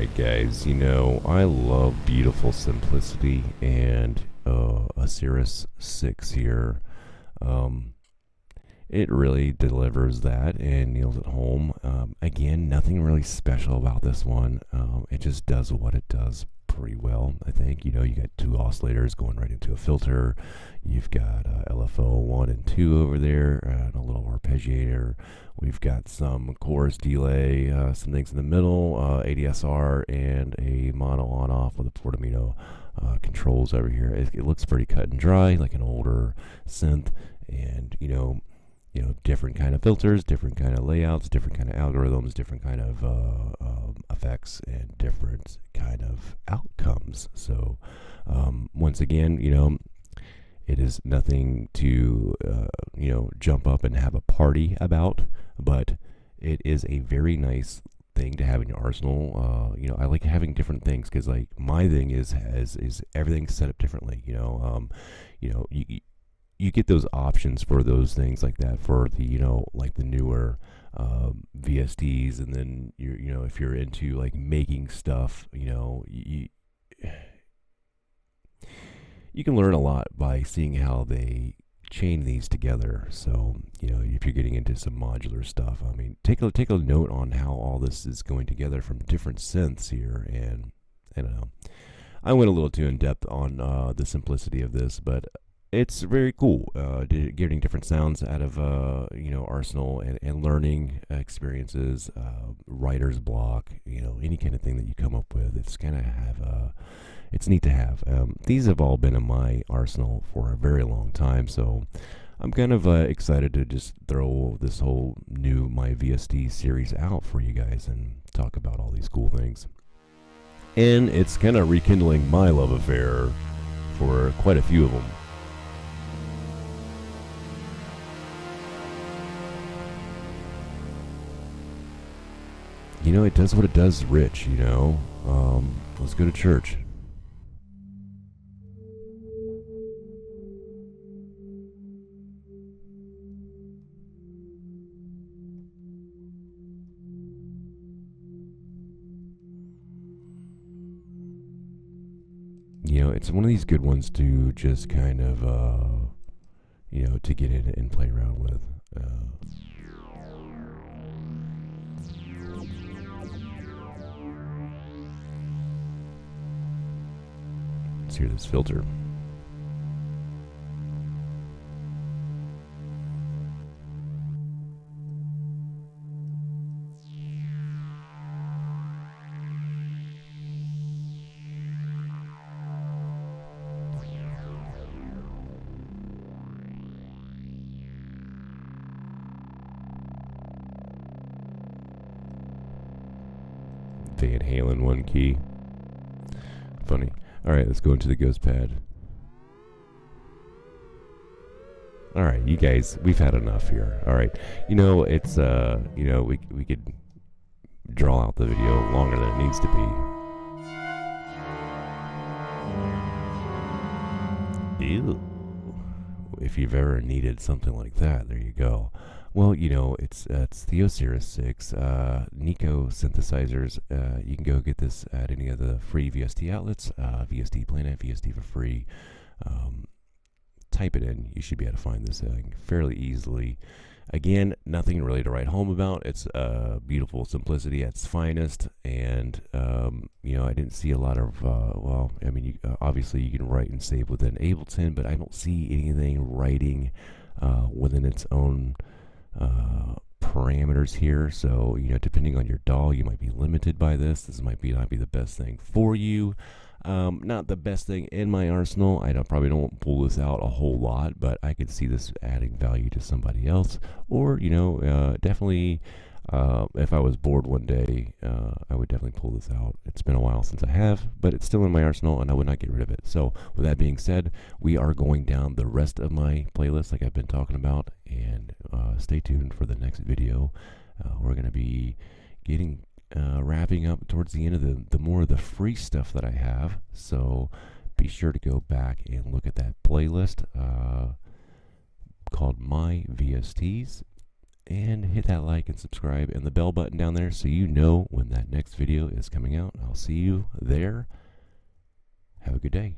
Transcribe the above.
Alright guys, I love beautiful simplicity, and a Cirrus-6 here, um, it really delivers that and nails it home. Again, nothing really special about this one. It just does what it does pretty well, I think. You got two oscillators going right into a filter. You've got LFO 1 and 2 over there, and a little arpeggiator. We've got some chorus delay, some things in the middle, ADSR, and a mono on-off with a Portamino controls over here. It looks pretty cut and dry, like an older synth, and different kind of filters, different kind of layouts, different kind of algorithms, different kind of effects, and different kind of outcomes. So once again, it is nothing to jump up and have a party about, but it is a very nice thing to have in your arsenal. I like having different things, because like my thing is everything set up differently. You get those options for those things like that for the like the newer VSTs, and then if you're into like making stuff, you can learn a lot by seeing how they chain these together. So if you're getting into some modular stuff, I mean, take a note on how all this is going together from different synths here. And I don't know, I went a little too in depth on the simplicity of this, but it's very cool, getting different sounds out of Arsenal, and learning experiences, writer's block, any kind of thing that you come up with. It's kind of it's neat to have. These have all been in my arsenal for a very long time, so I'm kind of excited to just throw this whole new My VST series out for you guys and talk about all these cool things. And it's kind of rekindling my love affair for quite a few of them. It does what it does rich, let's go to church. It's one of these good ones to just kind of, to get in and play around with. Let's hear this filter. Van Halen one key. Funny. Alright, let's go into the ghost pad. Alright, you guys, we've had enough here. Alright, it's, we could draw out the video longer than it needs to be. Ew. If you've ever needed something like that, there you go. Well, it's the Osiris-6 NEKO synthesizers. You can go get this at any of the free VST outlets. VST Planet, VST for free. Type it in. You should be able to find this thing fairly easily. Again, nothing really to write home about. It's beautiful simplicity at its finest. And, I didn't see a lot of, obviously you can write and save within Ableton, but I don't see anything writing within its own parameters here. So depending on your DAW, you might be limited by this. This might not be the best thing for you. Not the best thing in my arsenal. I probably don't pull this out a whole lot, but I could see this adding value to somebody else. Or definitely if I was bored one day, I would definitely pull this out. It's been a while since I have, but it's still in my arsenal, and I would not get rid of it. So with that being said, we are going down the rest of my playlist like I've been talking about, and stay tuned for the next video. We're going to be getting wrapping up towards the end of the more of the free stuff that I have. So be sure to go back and look at that playlist called My VSTs. and hit that like and subscribe and the bell button down there so you know when that next video is coming out. I'll see you there. Have a good day.